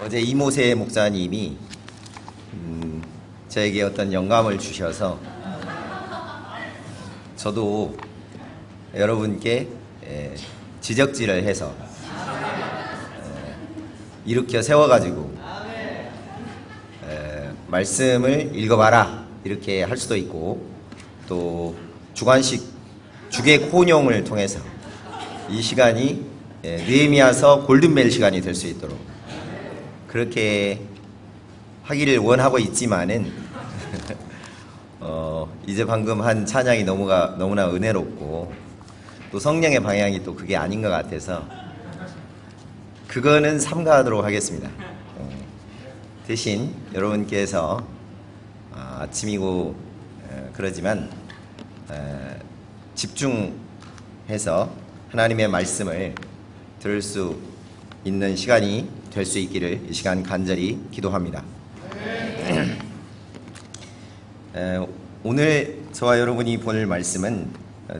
어제 이모세 목사님이 저에게 어떤 영감을 주셔서 저도 여러분께 지적질을 해서 일으켜 세워가지고 말씀을 읽어봐라 이렇게 할 수도 있고, 또 주관식 주객 혼용을 통해서 이 시간이 느헤미야서 골든벨 시간이 될 수 있도록 그렇게 하기를 원하고 있지만은 이제 방금 한 찬양이 너무나 은혜롭고 또 성령의 방향이 또 그게 아닌 것 같아서 그거는 삼가하도록 하겠습니다. 대신 여러분께서 아침이고 그러지만 집중해서 하나님의 말씀을 들을 수 있는 시간이 될 수 있기를 이 시간 간절히 기도합니다. 오늘 저와 여러분이 볼 말씀은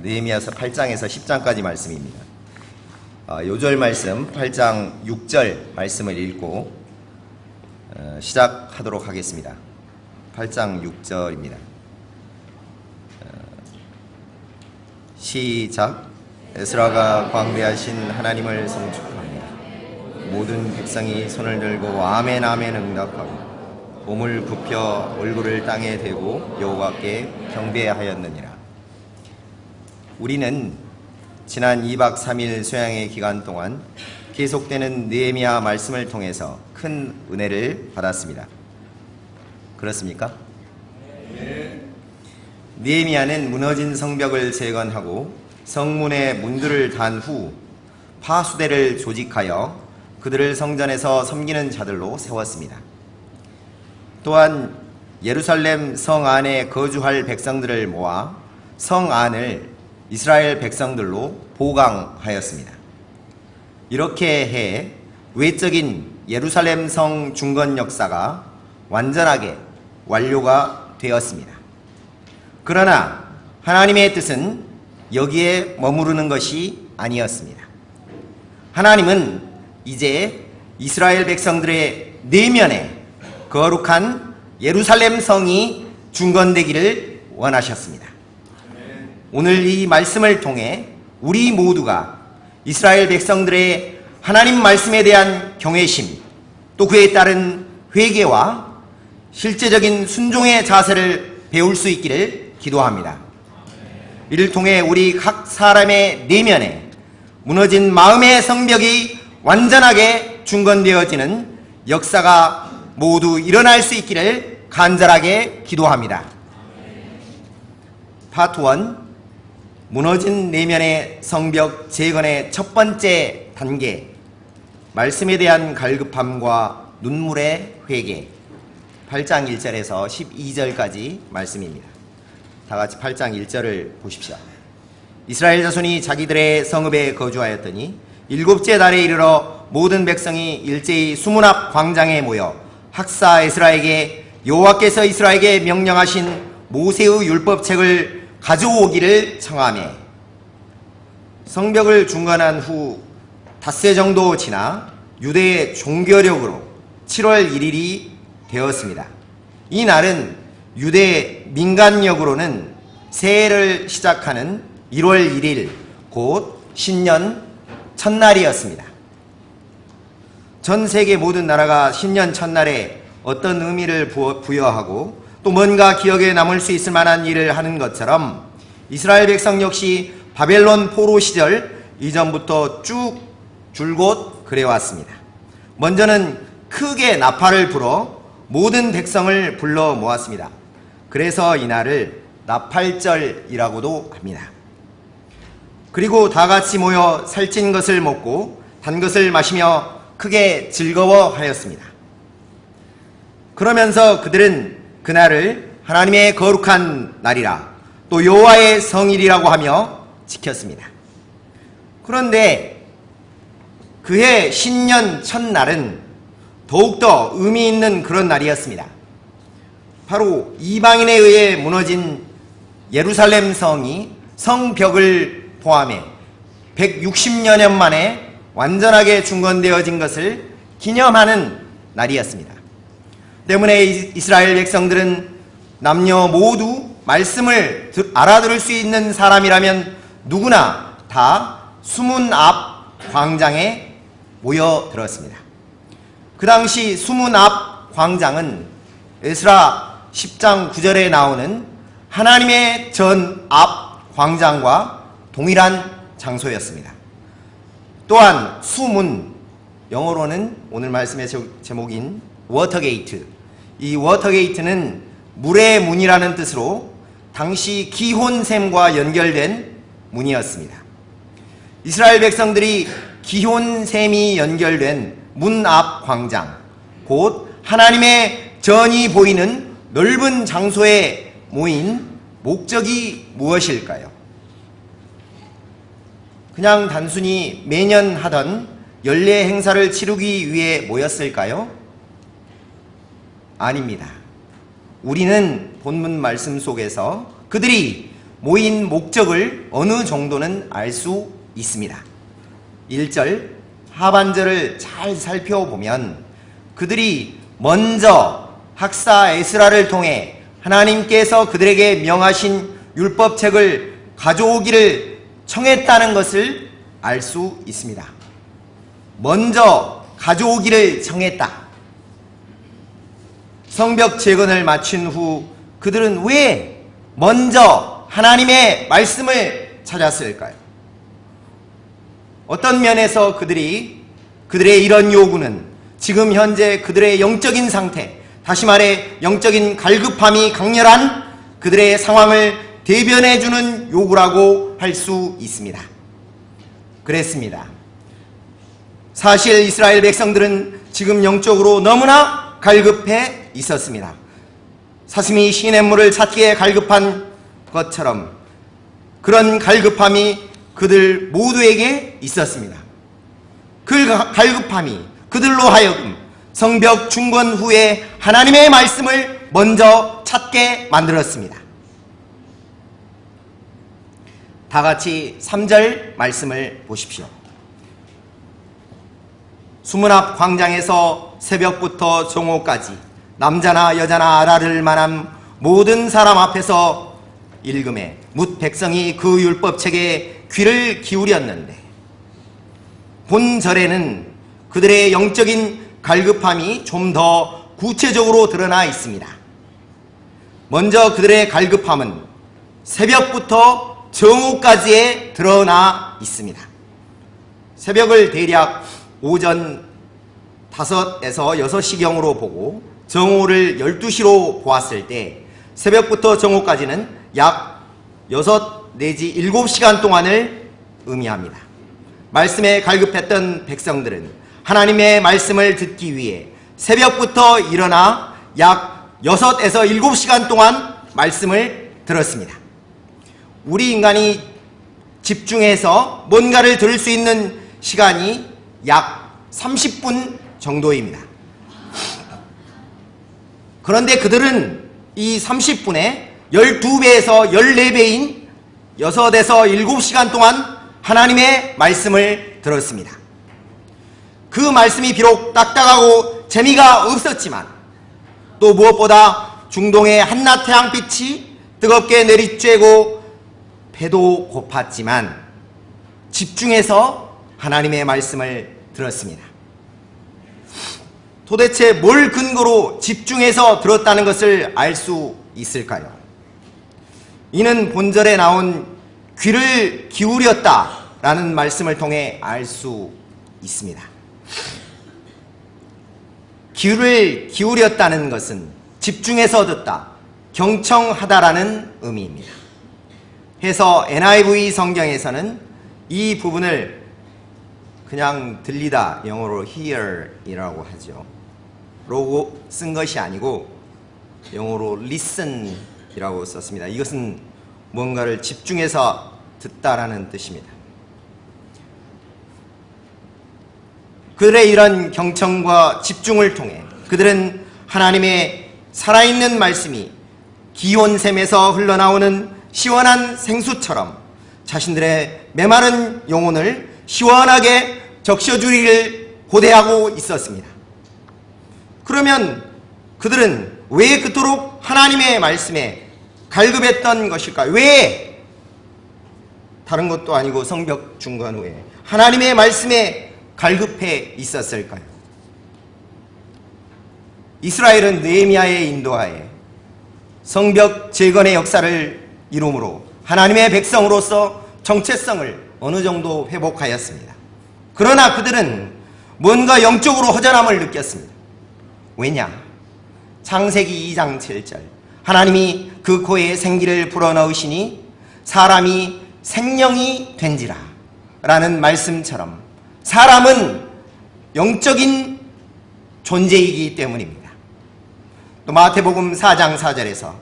느헤미야서 8장에서 10장까지 말씀입니다. 요절 말씀 8장 6절 말씀을 읽고 시작하도록 하겠습니다. 8장 6절입니다. 시작. 에스라가 광대하신 하나님을 송축하며 모든 백성이 손을 들고 아멘 아멘 응답하고 몸을 굽혀 얼굴을 땅에 대고 여호와께 경배하였느니라. 우리는 지난 2박 3일 소양의 기간 동안 계속되는 느헤미야 말씀을 통해서 큰 은혜를 받았습니다. 그렇습니까? 느헤미야는 무너진 성벽을 재건하고 성문의 문들을 단 후 파수대를 조직하여 그들을 성전에서 섬기는 자들로 세웠습니다. 또한 예루살렘 성 안에 거주할 백성들을 모아 성 안을 이스라엘 백성들로 보강하였습니다. 이렇게 해 외적인 예루살렘 성 중건 역사가 완전하게 완료가 되었습니다. 그러나 하나님의 뜻은 여기에 머무르는 것이 아니었습니다. 하나님은 이제 이스라엘 백성들의 내면에 거룩한 예루살렘 성이 중건되기를 원하셨습니다. 오늘 이 말씀을 통해 우리 모두가 이스라엘 백성들의 하나님 말씀에 대한 경외심, 또 그에 따른 회개와 실제적인 순종의 자세를 배울 수 있기를 기도합니다. 이를 통해 우리 각 사람의 내면에 무너진 마음의 성벽이 완전하게 중건되어지는 역사가 모두 일어날 수 있기를 간절하게 기도합니다. 파트 1, 무너진 내면의 성벽 재건의 첫 번째 단계, 말씀에 대한 갈급함과 눈물의 회개. 8장 1절에서 12절까지 말씀입니다. 다 같이 8장 1절을 보십시오. 이스라엘 자손이 자기들의 성읍에 거주하였더니 일곱째 달에 이르러 모든 백성이 일제히 수문 앞 광장에 모여 학사 에스라에게 여호와께서 이스라엘에게 명령하신 모세의 율법책을 가져오기를 청하매, 성벽을 중건한 후 닷새 정도 지나 유대의 종교력으로 7월 1일이 되었습니다. 이 날은 유대 민간력으로는 새해를 시작하는 1월 1일, 곧 신년 첫날이었습니다. 전 세계 모든 나라가 신년 첫날에 어떤 의미를 부여하고 또 뭔가 기억에 남을 수 있을 만한 일을 하는 것처럼 이스라엘 백성 역시 바벨론 포로 시절 이전부터 쭉 줄곧 그래왔습니다. 먼저는 크게 나팔을 불어 모든 백성을 불러 모았습니다. 그래서 이날을 나팔절이라고도 합니다. 그리고 다 같이 모여 살찐 것을 먹고 단 것을 마시며 크게 즐거워하였습니다. 그러면서 그들은 그날을 하나님의 거룩한 날이라 또 여호와의 성일이라고 하며 지켰습니다. 그런데 그해 신년 첫날은 더욱더 의미 있는 그런 날이었습니다. 바로 이방인에 의해 무너진 예루살렘 성이 성벽을 포함해 160여 년 만에 완전하게 중건되어진 것을 기념하는 날이었습니다. 때문에 이스라엘 백성들은 남녀 모두 말씀을 알아들을 수 있는 사람이라면 누구나 다 수문 앞 광장에 모여들었습니다. 그 당시 수문 앞 광장은 에스라 10장 9절에 나오는 하나님의 전 앞 광장과 동일한 장소였습니다. 또한 수문, 영어로는 오늘 말씀의 제목인 워터게이트, 이 워터게이트는 물의 문이라는 뜻으로 당시 기혼샘과 연결된 문이었습니다. 이스라엘 백성들이 기혼샘이 연결된 문 앞 광장, 곧 하나님의 전이 보이는 넓은 장소에 모인 목적이 무엇일까요? 그냥 단순히 매년 하던 연례 행사를 치르기 위해 모였을까요? 아닙니다. 우리는 본문 말씀 속에서 그들이 모인 목적을 어느 정도는 알 수 있습니다. 1절 하반절을 잘 살펴보면 그들이 먼저 학사 에스라를 통해 하나님께서 그들에게 명하신 율법책을 가져오기를 청했다는 것을 알 수 있습니다. 먼저 가져오기를 청했다. 성벽 재건을 마친 후 그들은 왜 먼저 하나님의 말씀을 찾았을까요? 어떤 면에서 그들의 이런 요구는 지금 현재 그들의 영적인 상태, 다시 말해 영적인 갈급함이 강렬한 그들의 상황을 대변해주는 요구라고 할 수 있습니다. 그랬습니다. 사실 이스라엘 백성들은 지금 영적으로 너무나 갈급해 있었습니다. 사슴이 시냇물을 찾기에 갈급한 것처럼 그런 갈급함이 그들 모두에게 있었습니다. 그 갈급함이 그들로 하여금 성벽 중건 후에 하나님의 말씀을 먼저 찾게 만들었습니다. 다 같이 3절 말씀을 보십시오. 수문 앞 광장에서 새벽부터 정오까지 남자나 여자나 알아들 만한 모든 사람 앞에서 읽음에 뭇 백성이 그 율법책에 귀를 기울였는데, 본절에는 그들의 영적인 갈급함이 좀 더 구체적으로 드러나 있습니다. 먼저 그들의 갈급함은 새벽부터 정오까지에 드러나 있습니다. 새벽을 대략 오전 5에서 6시경으로 보고 정오를 12시로 보았을 때 새벽부터 정오까지는 약 6 내지 7시간 동안을 의미합니다. 말씀에 갈급했던 백성들은 하나님의 말씀을 듣기 위해 새벽부터 일어나 약 6에서 7시간 동안 말씀을 들었습니다. 우리 인간이 집중해서 뭔가를 들을 수 있는 시간이 약 30분 정도입니다. 그런데 그들은 이 30분에 12배에서 14배인 6에서 7시간 동안 하나님의 말씀을 들었습니다. 그 말씀이 비록 딱딱하고 재미가 없었지만 또 무엇보다 중동의 한낮 태양빛이 뜨겁게 내리쬐고 배도 고팠지만 집중해서 하나님의 말씀을 들었습니다. 도대체 뭘 근거로 집중해서 들었다는 것을 알 수 있을까요? 이는 본절에 나온 귀를 기울였다라는 말씀을 통해 알 수 있습니다. 귀를 기울였다는 것은 집중해서 듣다, 경청하다라는 의미입니다. 해서 NIV 성경에서는 이 부분을 그냥 들리다, 영어로 hear이라고 하죠. 로고 쓴 것이 아니고 영어로 listen이라고 썼습니다. 이것은 뭔가를 집중해서 듣다라는 뜻입니다. 그들의 이런 경청과 집중을 통해 그들은 하나님의 살아있는 말씀이 기온샘에서 흘러나오는 시원한 생수처럼 자신들의 메마른 영혼을 시원하게 적셔주기를 고대하고 있었습니다. 그러면 그들은 왜 그토록 하나님의 말씀에 갈급했던 것일까요? 왜 다른 것도 아니고 성벽 중건 후에 하나님의 말씀에 갈급해 있었을까요? 이스라엘은 느헤미야의 인도하에 성벽 재건의 역사를 이루므로 하나님의 백성으로서 정체성을 어느 정도 회복하였습니다. 그러나 그들은 뭔가 영적으로 허전함을 느꼈습니다. 왜냐? 창세기 2장 7절 하나님이 그 코에 생기를 불어넣으시니 사람이 생명이 된지라 라는 말씀처럼 사람은 영적인 존재이기 때문입니다. 또 마태복음 4장 4절에서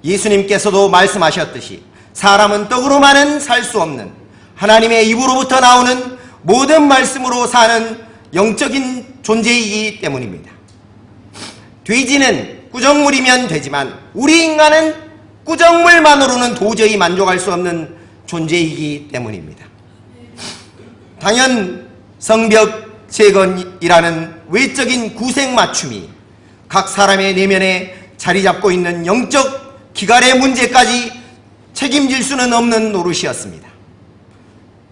예수님께서도 말씀하셨듯이 사람은 떡으로만은 살 수 없는 하나님의 입으로부터 나오는 모든 말씀으로 사는 영적인 존재이기 때문입니다. 돼지는 구정물이면 되지만 우리 인간은 구정물만으로는 도저히 만족할 수 없는 존재이기 때문입니다. 단연 성벽 재건이라는 외적인 구색 맞춤이 각 사람의 내면에 자리 잡고 있는 영적 기갈의 문제까지 책임질 수는 없는 노릇이었습니다.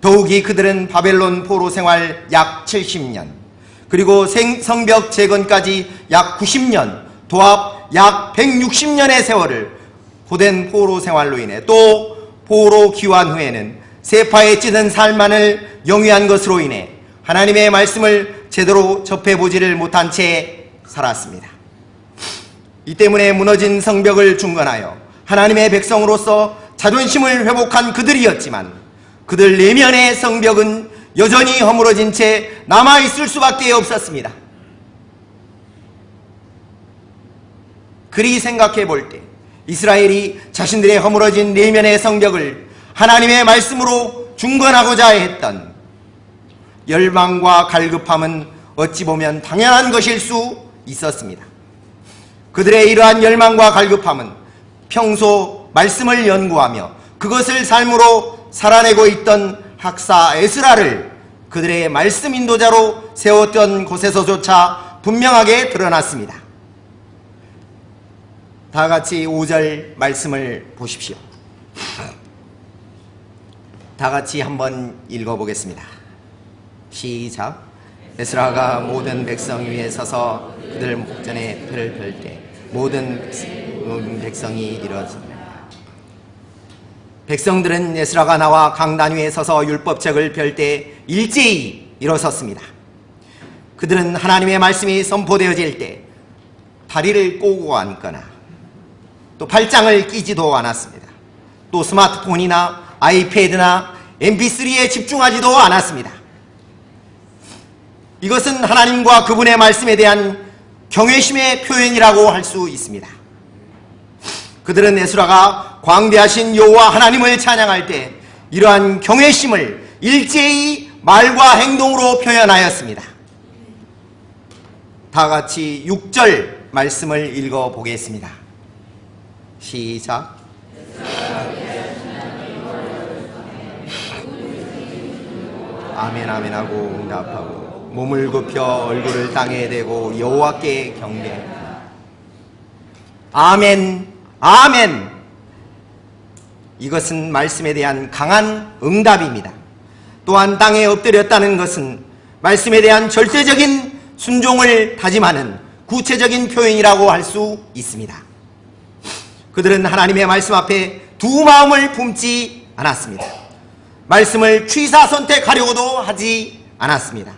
더욱이 그들은 바벨론 포로 생활 약 70년, 그리고 성벽 재건까지 약 90년, 도합 약 160년의 세월을 고된 포로 생활로 인해 또 포로 귀환 후에는 세파에 찌든 삶만을 영위한 것으로 인해 하나님의 말씀을 제대로 접해보지를 못한 채 살았습니다. 이 때문에 무너진 성벽을 중건하여 하나님의 백성으로서 자존심을 회복한 그들이었지만 그들 내면의 성벽은 여전히 허물어진 채 남아있을 수밖에 없었습니다. 그리 생각해 볼 때 이스라엘이 자신들의 허물어진 내면의 성벽을 하나님의 말씀으로 중건하고자 했던 열망과 갈급함은 어찌 보면 당연한 것일 수 있었습니다. 그들의 이러한 열망과 갈급함은 평소 말씀을 연구하며 그것을 삶으로 살아내고 있던 학사 에스라를 그들의 말씀 인도자로 세웠던 곳에서조차 분명하게 드러났습니다. 다 같이 5절 말씀을 보십시오. 다 같이 한번 읽어보겠습니다. 시작. 에스라가 모든 백성 위에 서서 그들 목전에 표를 펼 때 모든 백성이 일어섭니다. 백성들은 에스라가 나와 강단 위에 서서 율법책을 펼 때 일제히 일어섰습니다. 그들은 하나님의 말씀이 선포되어질 때 다리를 꼬고 앉거나 또 팔짱을 끼지도 않았습니다. 또 스마트폰이나 아이패드나 mp3에 집중하지도 않았습니다. 이것은 하나님과 그분의 말씀에 대한 경외심의 표현이라고 할 수 있습니다. 그들은 에스라가 광대하신 여호와 하나님을 찬양할 때 이러한 경외심을 일제히 말과 행동으로 표현하였습니다. 다 같이 6절 말씀을 읽어보겠습니다. 시작. 아멘 아멘 하고 응답하고 몸을 굽혀 얼굴을 땅에 대고 여호와께 경배합니다. 아멘 아멘. 이것은 말씀에 대한 강한 응답입니다. 또한 땅에 엎드렸다는 것은 말씀에 대한 절대적인 순종을 다짐하는 구체적인 표현이라고 할 수 있습니다. 그들은 하나님의 말씀 앞에 두 마음을 품지 않았습니다. 말씀을 취사 선택하려고도 하지 않았습니다.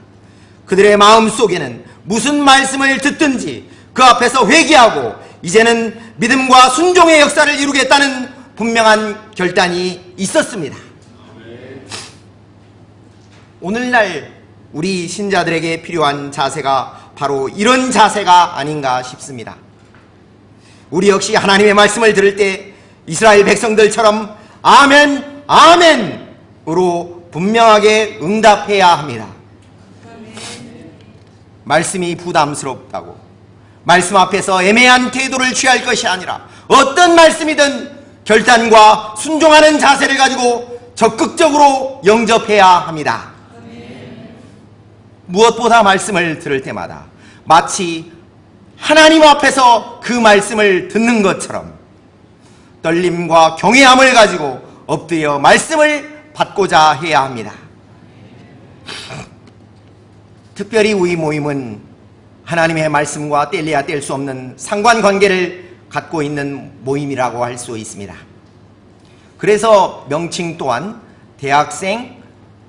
그들의 마음 속에는 무슨 말씀을 듣든지 그 앞에서 회개하고 이제는 믿음과 순종의 역사를 이루겠다는 분명한 결단이 있었습니다. 오늘날 우리 신자들에게 필요한 자세가 바로 이런 자세가 아닌가 싶습니다. 우리 역시 하나님의 말씀을 들을 때 이스라엘 백성들처럼 아멘 아멘으로 분명하게 응답해야 합니다. 말씀이 부담스럽다고 말씀 앞에서 애매한 태도를 취할 것이 아니라 어떤 말씀이든 결단과 순종하는 자세를 가지고 적극적으로 영접해야 합니다. 무엇보다 말씀을 들을 때마다 마치 하나님 앞에서 그 말씀을 듣는 것처럼 떨림과 경외함을 가지고 엎드려 말씀을 받고자 해야 합니다. 특별히 우리 모임은 하나님의 말씀과 뗄래야 뗄 수 없는 상관관계를 갖고 있는 모임이라고 할 수 있습니다. 그래서 명칭 또한 대학생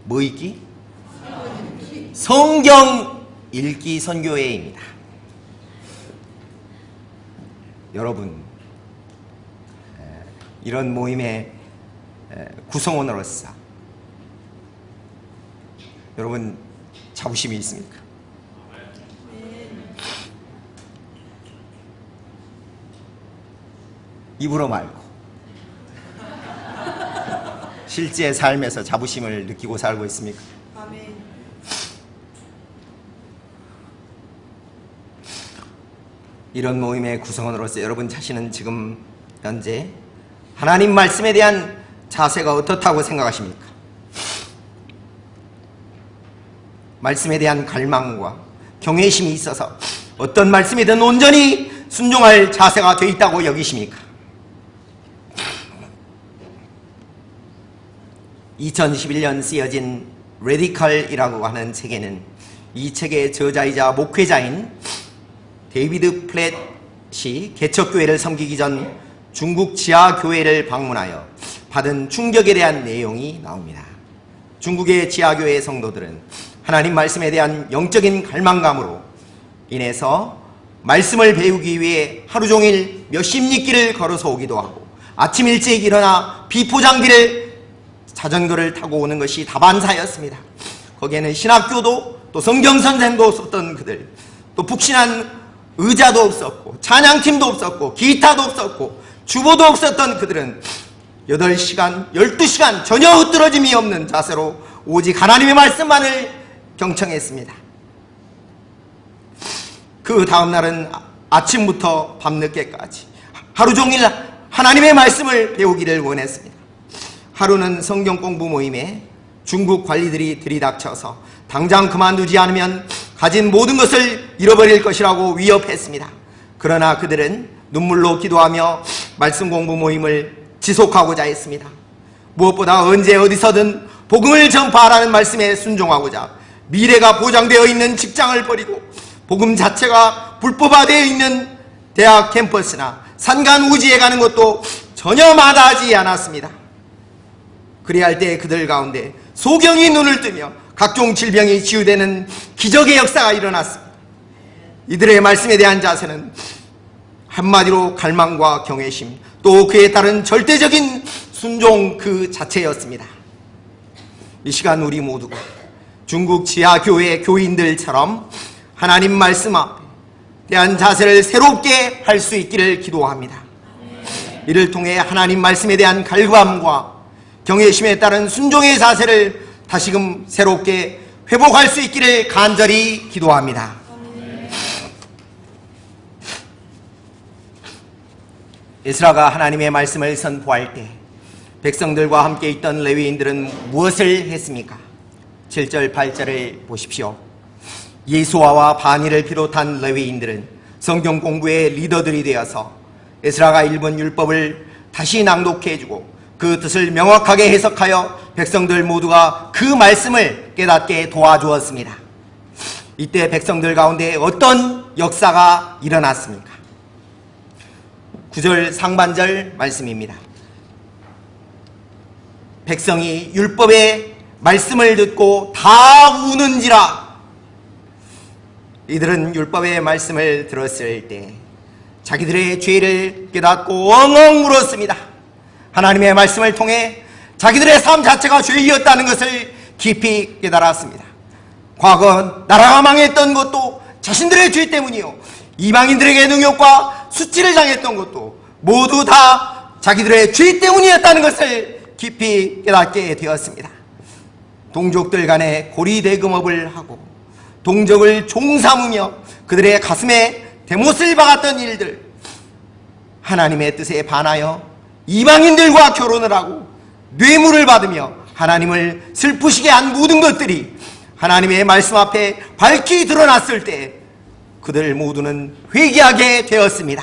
뭐 읽기? 성경 읽기 선교회입니다. 여러분, 이런 모임의 구성원으로서 여러분 자부심이 있습니까? 입으로 말고 실제 삶에서 자부심을 느끼고 살고 있습니까? 아멘. 이런 모임의 구성원으로서 여러분 자신은 지금 현재 하나님 말씀에 대한 자세가 어떻다고 생각하십니까? 말씀에 대한 갈망과 경외심이 있어서 어떤 말씀이든 온전히 순종할 자세가 되어 있다고 여기십니까? 2011년 쓰여진 레디컬이라고 하는 책에는 이 책의 저자이자 목회자인 데이비드 플랫이 개척교회를 섬기기 전 중국 지하교회를 방문하여 받은 충격에 대한 내용이 나옵니다. 중국의 지하교회 성도들은 하나님 말씀에 대한 영적인 갈망감으로 인해서 말씀을 배우기 위해 하루 종일 몇십 리길을 걸어서 오기도 하고 아침 일찍 일어나 비포장비를 자전거를 타고 오는 것이 다반사였습니다. 거기에는 신학교도 또 성경선생도 없었던 그들, 또 북신한 의자도 없었고 찬양팀도 없었고 기타도 없었고 주보도 없었던 그들은 8시간, 12시간 전혀 흐트러짐이 없는 자세로 오직 하나님의 말씀만을 경청했습니다. 그 다음날은 아침부터 밤늦게까지 하루 종일 하나님의 말씀을 배우기를 원했습니다. 하루는 성경 공부 모임에 중국 관리들이 들이닥쳐서 당장 그만두지 않으면 가진 모든 것을 잃어버릴 것이라고 위협했습니다. 그러나 그들은 눈물로 기도하며 말씀 공부 모임을 지속하고자 했습니다. 무엇보다 언제 어디서든 복음을 전파하라는 말씀에 순종하고자 미래가 보장되어 있는 직장을 버리고 복음 자체가 불법화되어 있는 대학 캠퍼스나 산간 우지에 가는 것도 전혀 마다하지 않았습니다. 그래야 할 때 그들 가운데 소경이 눈을 뜨며 각종 질병이 치유되는 기적의 역사가 일어났습니다. 이들의 말씀에 대한 자세는 한마디로 갈망과 경외심, 또 그에 따른 절대적인 순종 그 자체였습니다. 이 시간 우리 모두가 중국 지하교회 교인들처럼 하나님 말씀 앞에 대한 자세를 새롭게 할 수 있기를 기도합니다. 이를 통해 하나님 말씀에 대한 갈구함과 경외심에 따른 순종의 자세를 다시금 새롭게 회복할 수 있기를 간절히 기도합니다. 에스라가 하나님의 말씀을 선포할 때 백성들과 함께 있던 레위인들은 무엇을 했습니까? 7절 8절을 보십시오. 예수아와 바니를 비롯한 레위인들은 성경 공부의 리더들이 되어서 에스라가 읽은 율법을 다시 낭독해주고 그 뜻을 명확하게 해석하여 백성들 모두가 그 말씀을 깨닫게 도와주었습니다. 이때 백성들 가운데 어떤 역사가 일어났습니까? 9절 상반절 말씀입니다. 백성이 율법의 말씀을 듣고 다 우는지라. 이들은 율법의 말씀을 들었을 때 자기들의 죄를 깨닫고 엉엉 울었습니다. 하나님의 말씀을 통해 자기들의 삶 자체가 죄이었다는 것을 깊이 깨달았습니다. 과거 나라가 망했던 것도 자신들의 죄 때문이요, 이방인들에게 능욕과 수치를 당했던 것도 모두 다 자기들의 죄 때문이었다는 것을 깊이 깨닫게 되었습니다. 동족들 간에 고리대금업을 하고 동족을 종삼으며 그들의 가슴에 대못을 박았던 일들, 하나님의 뜻에 반하여 이방인들과 결혼을 하고 뇌물을 받으며 하나님을 슬프시게 한 모든 것들이 하나님의 말씀 앞에 밝히 드러났을 때 그들 모두는 회개하게 되었습니다.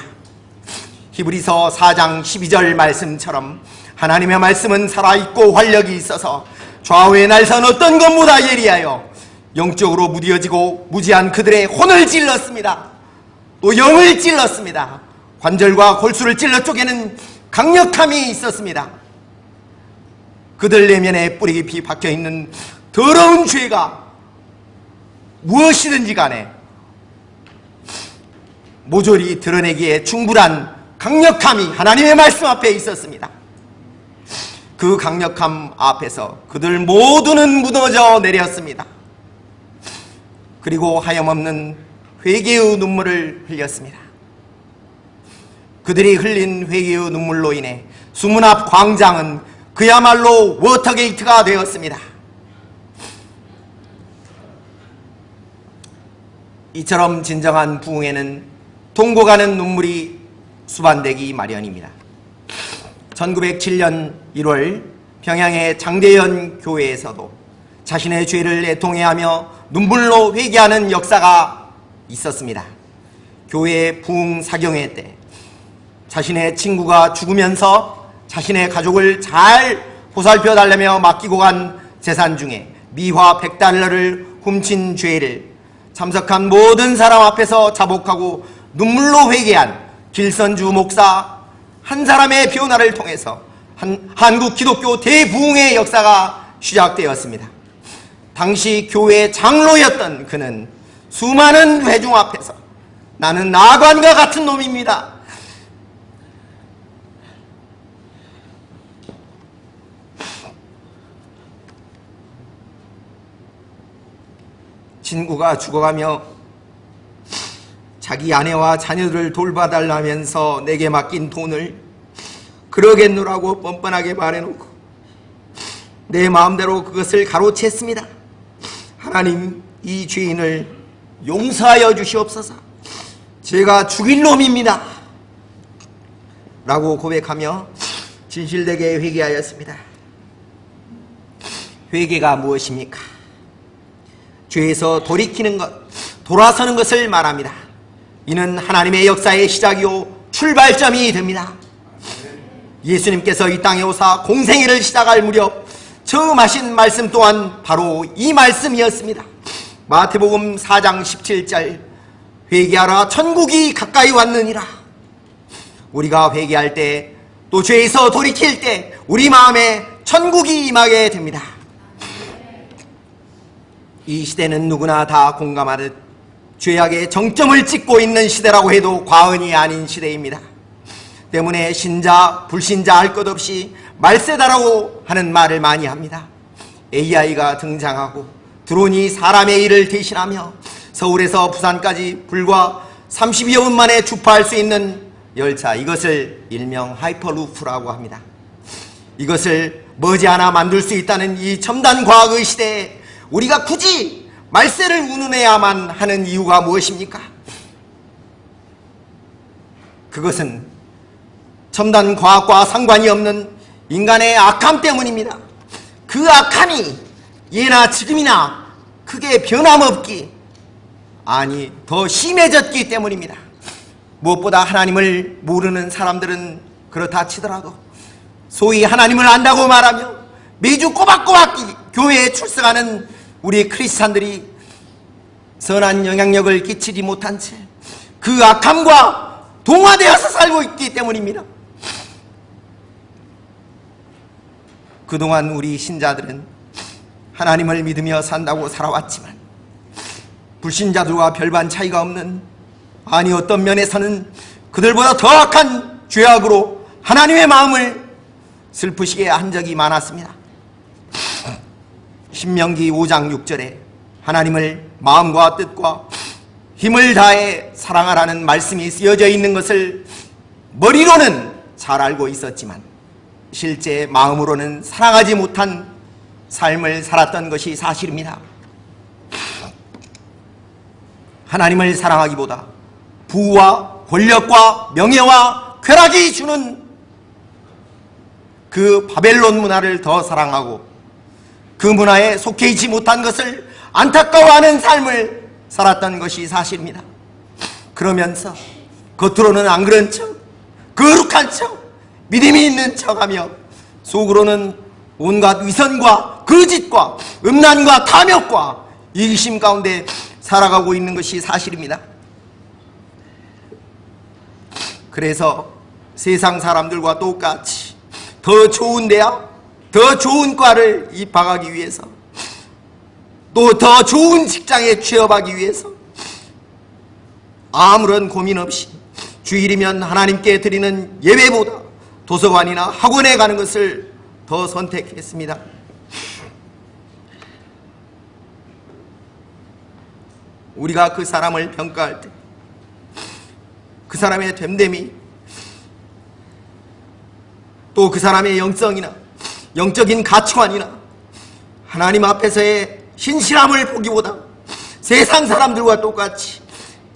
히브리서 4장 12절 말씀처럼 하나님의 말씀은 살아있고 활력이 있어서 좌우의 날선 어떤 것보다 예리하여 영적으로 무뎌지고 무지한 그들의 혼을 찔렀습니다. 또 영을 찔렀습니다. 관절과 골수를 찔러 쪼개는 강력함이 있었습니다. 그들 내면에 뿌리 깊이 박혀있는 더러운 죄가 무엇이든지 간에 모조리 드러내기에 충분한 강력함이 하나님의 말씀 앞에 있었습니다. 그 강력함 앞에서 그들 모두는 무너져 내렸습니다. 그리고 하염없는 회개의 눈물을 흘렸습니다. 그들이 흘린 회개의 눈물로 인해 수문 앞 광장은 그야말로 워터게이트가 되었습니다. 이처럼 진정한 부흥에는 통곡하는 눈물이 수반되기 마련입니다. 1907년 1월 평양의 장대현 교회에서도 자신의 죄를 애통해하며 눈물로 회개하는 역사가 있었습니다. 교회 부흥 사경회 때 자신의 친구가 죽으면서 자신의 가족을 잘 보살펴 달라며 맡기고 간 재산 중에 미화 100달러를 훔친 죄를 참석한 모든 사람 앞에서 자복하고 눈물로 회개한 길선주 목사 한 사람의 변화를 통해서 한국 기독교 대부흥의 역사가 시작되었습니다. 당시 교회 장로였던 그는 수많은 회중 앞에서 나는 나관과 같은 놈입니다, 친구가 죽어가며 자기 아내와 자녀들을 돌봐달라면서 내게 맡긴 돈을 그러겠노라고 뻔뻔하게 말해놓고 내 마음대로 그것을 가로챘습니다. 하나님, 이 죄인을 용서하여 주시옵소서. 제가 죽일 놈입니다 라고 고백하며 진실되게 회개하였습니다. 회개가 무엇입니까? 죄에서 돌이키는 것, 돌아서는 것을 말합니다. 이는 하나님의 역사의 시작이요 출발점이 됩니다. 예수님께서 이 땅에 오사 공생애를 시작할 무렵 처음 하신 말씀 또한 바로 이 말씀이었습니다. 마태복음 4장 17절, 회개하라 천국이 가까이 왔느니라. 우리가 회개할 때, 또 죄에서 돌이킬 때 우리 마음에 천국이 임하게 됩니다. 이 시대는 누구나 다 공감하듯 죄악의 정점을 찍고 있는 시대라고 해도 과언이 아닌 시대입니다. 때문에 신자, 불신자 할 것 없이 말세다라고 하는 말을 많이 합니다. AI가 등장하고 드론이 사람의 일을 대신하며 서울에서 부산까지 불과 30여 분 만에 주파할 수 있는 열차, 이것을 일명 하이퍼루프라고 합니다. 이것을 머지않아 만들 수 있다는 이 첨단 과학의 시대에 우리가 굳이 말세를 운운해야만 하는 이유가 무엇입니까? 그것은 첨단 과학과 상관이 없는 인간의 악함 때문입니다. 그 악함이 예나 지금이나 크게 변함없기, 아니 더 심해졌기 때문입니다. 무엇보다 하나님을 모르는 사람들은 그렇다 치더라도 소위 하나님을 안다고 말하며 매주 꼬박꼬박 교회에 출석하는 우리 크리스찬들이 선한 영향력을 끼치지 못한 채 그 악함과 동화되어서 살고 있기 때문입니다. 그동안 우리 신자들은 하나님을 믿으며 산다고 살아왔지만 불신자들과 별반 차이가 없는, 아니 어떤 면에서는 그들보다 더 악한 죄악으로 하나님의 마음을 슬프시게 한 적이 많았습니다. 신명기 5장 6절에 하나님을 마음과 뜻과 힘을 다해 사랑하라는 말씀이 쓰여져 있는 것을 머리로는 잘 알고 있었지만 실제 마음으로는 사랑하지 못한 삶을 살았던 것이 사실입니다. 하나님을 사랑하기보다 부와 권력과 명예와 쾌락이 주는 그 바벨론 문화를 더 사랑하고 그 문화에 속해 있지 못한 것을 안타까워하는 삶을 살았던 것이 사실입니다. 그러면서 겉으로는 안 그런 척, 거룩한 척, 믿음이 있는 척하며 속으로는 온갖 위선과 거짓과 음란과 탐욕과 이기심 가운데 살아가고 있는 것이 사실입니다. 그래서 세상 사람들과 똑같이 더 좋은 대학, 더 좋은 과를 입학하기 위해서, 또 더 좋은 직장에 취업하기 위해서 아무런 고민 없이 주일이면 하나님께 드리는 예배보다 도서관이나 학원에 가는 것을 더 선택했습니다. 우리가 그 사람을 평가할 때 그 사람의 됨됨이, 또 그 사람의 영성이나 영적인 가치관이나 하나님 앞에서의 신실함을 보기보다 세상 사람들과 똑같이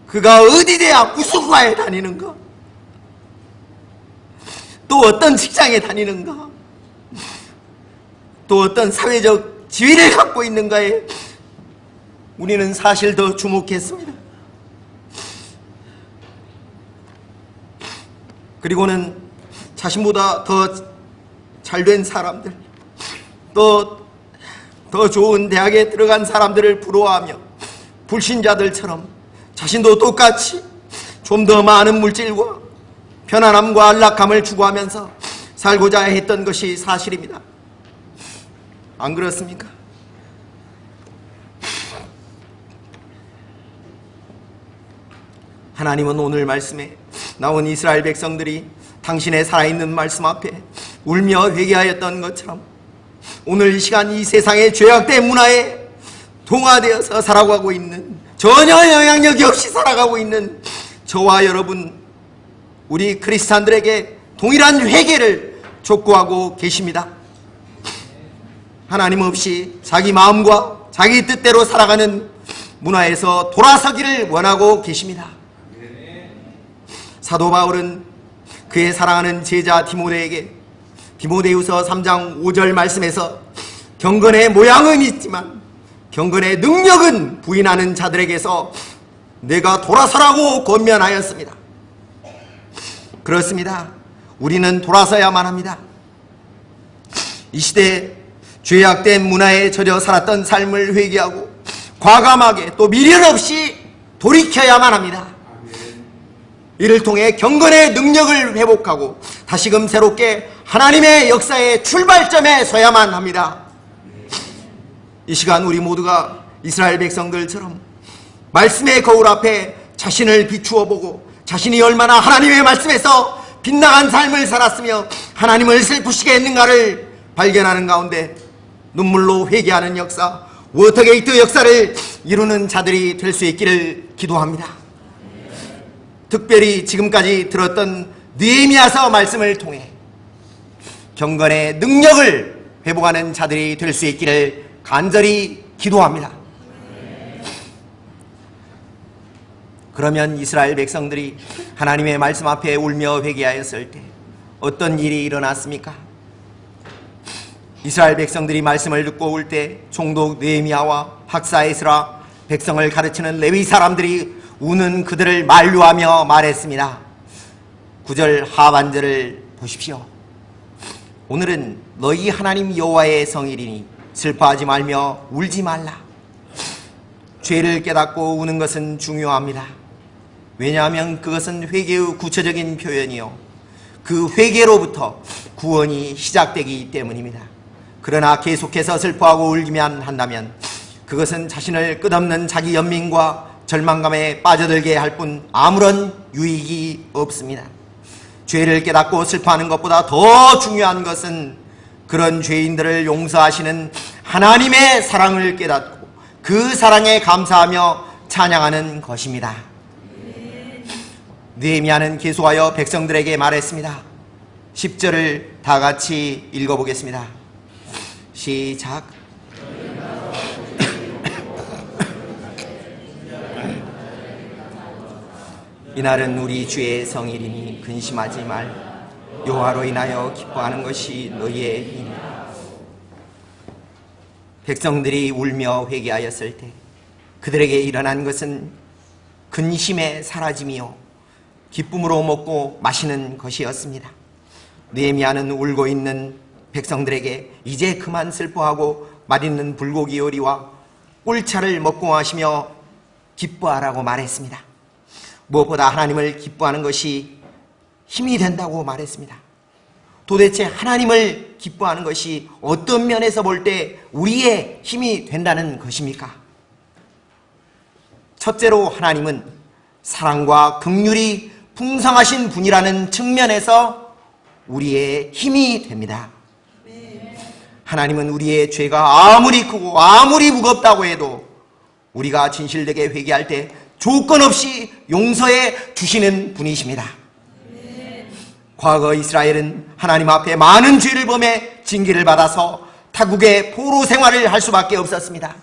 그가 어디 대학 무슨 과에 다니는가, 또 어떤 직장에 다니는가, 또 어떤 사회적 지위를 갖고 있는가에 우리는 사실 더 주목했습니다. 그리고는 자신보다 더 잘된 사람들, 또 더 좋은 대학에 들어간 사람들을 부러워하며 불신자들처럼 자신도 똑같이 좀 더 많은 물질과 편안함과 안락함을 추구하면서 살고자 했던 것이 사실입니다. 안 그렇습니까? 하나님은 오늘 말씀에 나온 이스라엘 백성들이 당신의 살아있는 말씀 앞에 울며 회개하였던 것처럼 오늘 이 시간 이 세상의 죄악된 문화에 동화되어서 살아가고 있는, 전혀 영향력이 없이 살아가고 있는 저와 여러분, 우리 크리스찬들에게 동일한 회개를 촉구하고 계십니다. 하나님 없이 자기 마음과 자기 뜻대로 살아가는 문화에서 돌아서기를 원하고 계십니다. 사도 바울은 그의 사랑하는 제자 디모데에게 디모데후서 3장 5절 말씀에서 경건의 모양은 있지만 경건의 능력은 부인하는 자들에게서 내가 돌아서라고 권면하였습니다. 그렇습니다. 우리는 돌아서야만 합니다. 이 시대에 죄악된 문화에 젖어 살았던 삶을 회개하고 과감하게 또 미련 없이 돌이켜야만 합니다. 이를 통해 경건의 능력을 회복하고 다시금 새롭게 하나님의 역사의 출발점에 서야만 합니다. 이 시간 우리 모두가 이스라엘 백성들처럼 말씀의 거울 앞에 자신을 비추어 보고 자신이 얼마나 하나님의 말씀에서 빗나간 삶을 살았으며 하나님을 슬프시게 했는가를 발견하는 가운데 눈물로 회개하는 역사, 워터게이트 역사를 이루는 자들이 될 수 있기를 기도합니다. 특별히 지금까지 들었던 느헤미야서 말씀을 통해 경건의 능력을 회복하는 자들이 될 수 있기를 간절히 기도합니다. 그러면 이스라엘 백성들이 하나님의 말씀 앞에 울며 회개하였을 때 어떤 일이 일어났습니까? 이스라엘 백성들이 말씀을 듣고 올 때 총독 느헤미야와 박사 에스라, 백성을 가르치는 레위 사람들이 우는 그들을 만류하며 말했습니다. 9절 하반절을 보십시오. 오늘은 너희 하나님 여호와의 성일이니 슬퍼하지 말며 울지 말라. 죄를 깨닫고 우는 것은 중요합니다. 왜냐하면 그것은 회개의 구체적인 표현이요, 그 회개로부터 구원이 시작되기 때문입니다. 그러나 계속해서 슬퍼하고 울기만 한다면 그것은 자신을 끝없는 자기 연민과 절망감에 빠져들게 할 뿐 아무런 유익이 없습니다. 죄를 깨닫고 슬퍼하는 것보다 더 중요한 것은 그런 죄인들을 용서하시는 하나님의 사랑을 깨닫고 그 사랑에 감사하며 찬양하는 것입니다. 느헤미야는 계속하여 백성들에게 말했습니다. 10절을 다 같이 읽어보겠습니다. 시작. 이날은 우리 주의 성일이니 근심하지 말. 여호와로 인하여 기뻐하는 것이 너희의 일이라. 백성들이 울며 회개하였을 때 그들에게 일어난 것은 근심에 사라짐이요 기쁨으로 먹고 마시는 것이었습니다. 느헤미야는 울고 있는 백성들에게 이제 그만 슬퍼하고 맛있는 불고기 요리와 꿀차를 먹고 마시며 기뻐하라고 말했습니다. 무엇보다 하나님을 기뻐하는 것이 힘이 된다고 말했습니다. 도대체 하나님을 기뻐하는 것이 어떤 면에서 볼 때 우리의 힘이 된다는 것입니까? 첫째로 하나님은 사랑과 긍휼이 풍성하신 분이라는 측면에서 우리의 힘이 됩니다. 하나님은 우리의 죄가 아무리 크고 아무리 무겁다고 해도 우리가 진실되게 회개할 때 조건 없이 용서해 주시는 분이십니다. 과거 이스라엘은 하나님 앞에 많은 죄를 범해 징계를 받아서 타국의 포로 생활을 할 수밖에 없었습니다.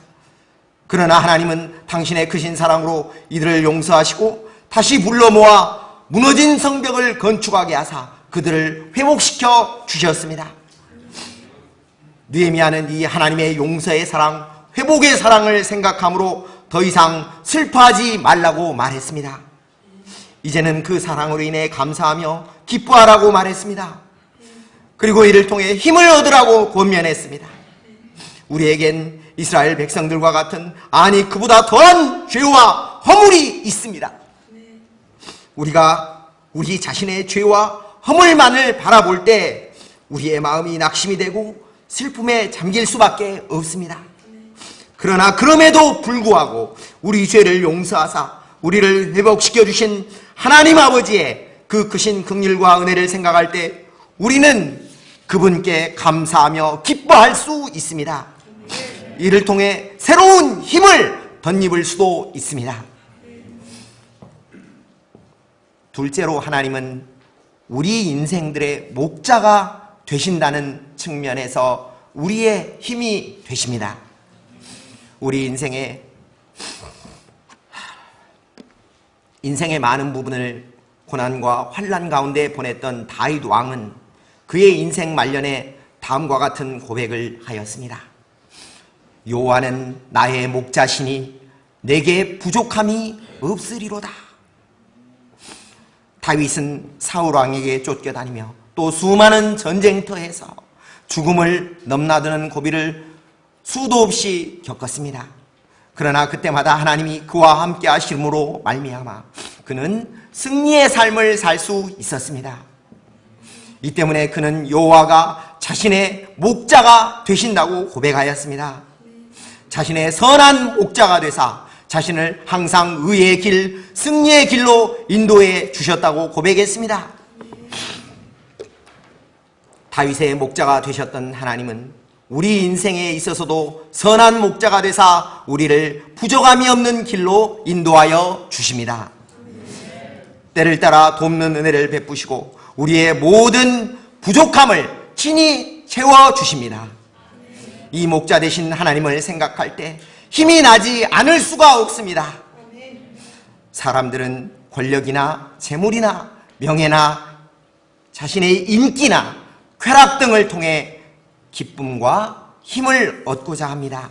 그러나 하나님은 당신의 크신 사랑으로 이들을 용서하시고 다시 불러 모아 무너진 성벽을 건축하게 하사 그들을 회복시켜 주셨습니다. 느헤미야는 이 하나님의 용서의 사랑, 회복의 사랑을 생각함으로 더 이상 슬퍼하지 말라고 말했습니다. 이제는 그 사랑으로 인해 감사하며 기뻐하라고 말했습니다. 그리고 이를 통해 힘을 얻으라고 권면했습니다. 우리에겐 이스라엘 백성들과 같은, 아니 그보다 더한 죄와 허물이 있습니다. 우리가 우리 자신의 죄와 허물만을 바라볼 때 우리의 마음이 낙심이 되고 슬픔에 잠길 수밖에 없습니다. 그러나 그럼에도 불구하고 우리 죄를 용서하사 우리를 회복시켜 주신 하나님 아버지의 그 크신 긍휼과 은혜를 생각할 때 우리는 그분께 감사하며 기뻐할 수 있습니다. 이를 통해 새로운 힘을 덧입을 수도 있습니다. 둘째로 하나님은 우리 인생들의 목자가 되신다는 측면에서 우리의 힘이 되십니다. 우리 인생의 많은 부분을 고난과 환난 가운데 보냈던 다윗 왕은 그의 인생 말년에 다음과 같은 고백을 하였습니다. 여호와는 나의 목자시니 내게 부족함이 없으리로다. 다윗은 사울 왕에게 쫓겨다니며 또 수많은 전쟁터에서 죽음을 넘나드는 고비를 수도 없이 겪었습니다. 그러나 그때마다 하나님이 그와 함께 하심으로 말미암아 그는 승리의 삶을 살 수 있었습니다. 이 때문에 그는 여호와가 자신의 목자가 되신다고 고백하였습니다. 자신의 선한 목자가 되사 자신을 항상 의의 길, 승리의 길로 인도해 주셨다고 고백했습니다. 다윗의 목자가 되셨던 하나님은 우리 인생에 있어서도 선한 목자가 되사 우리를 부족함이 없는 길로 인도하여 주십니다. 때를 따라 돕는 은혜를 베푸시고 우리의 모든 부족함을 친히 채워주십니다. 이 목자 되신 하나님을 생각할 때 힘이 나지 않을 수가 없습니다. 사람들은 권력이나 재물이나 명예나 자신의 인기나 쾌락 등을 통해 기쁨과 힘을 얻고자 합니다.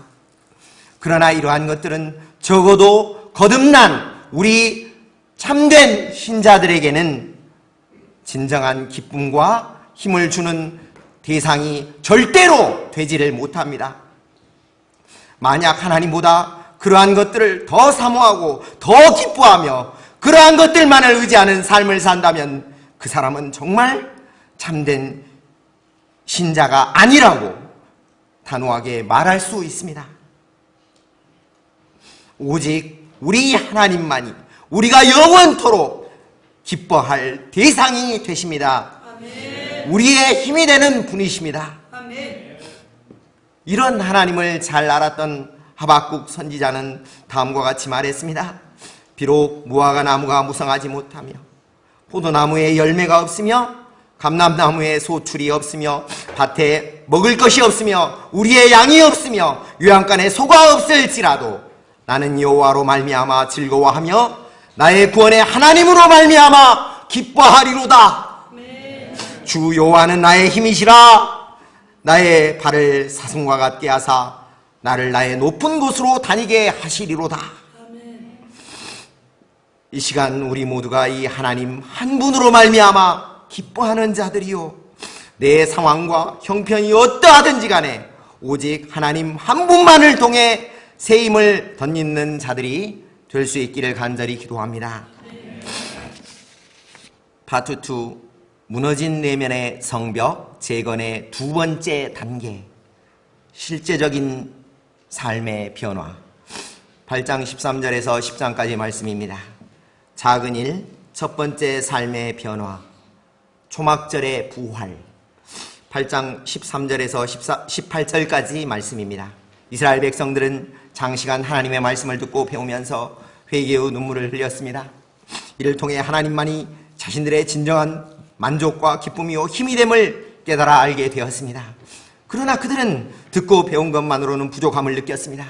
그러나 이러한 것들은 적어도 거듭난 우리 참된 신자들에게는 진정한 기쁨과 힘을 주는 대상이 절대로 되지를 못합니다. 만약 하나님보다 그러한 것들을 더 사모하고 더 기뻐하며 그러한 것들만을 의지하는 삶을 산다면 그 사람은 정말 참된 신자가 아니라고 단호하게 말할 수 있습니다. 오직 우리 하나님만이 우리가 영원토록 기뻐할 대상이 되십니다. 아멘. 우리의 힘이 되는 분이십니다. 아멘. 이런 하나님을 잘 알았던 하박국 선지자는 다음과 같이 말했습니다. 비록 무화과 나무가 무성하지 못하며 포도나무에 열매가 없으며 감람나무에 소출이 없으며 밭에 먹을 것이 없으며 우리의 양이 없으며 요양간에 소가 없을지라도 나는 여호와로 말미암아 즐거워하며 나의 구원의 하나님으로 말미암아 기뻐하리로다. 주 여호와는 나의 힘이시라. 나의 발을 사슴과 같게 하사 나를 나의 높은 곳으로 다니게 하시리로다. 이 시간 우리 모두가 이 하나님 한 분으로 말미암아 기뻐하는 자들이요, 내 상황과 형편이 어떠하든지 간에 오직 하나님 한 분만을 통해 새 힘을 덧입는 자들이 될 수 있기를 간절히 기도합니다. 파트 2, 무너진 내면의 성벽 재건의 두 번째 단계, 실제적인 삶의 변화. 8장 13절에서 10장까지 말씀입니다. 작은 일, 첫 번째 삶의 변화, 초막절의 부활. 8장 13절에서 18절까지 말씀입니다. 이스라엘 백성들은 장시간 하나님의 말씀을 듣고 배우면서 회개의 눈물을 흘렸습니다. 이를 통해 하나님만이 자신들의 진정한 만족과 기쁨이요 힘이 됨을 깨달아 알게 되었습니다. 그러나 그들은 듣고 배운 것만으로는 부족함을 느꼈습니다.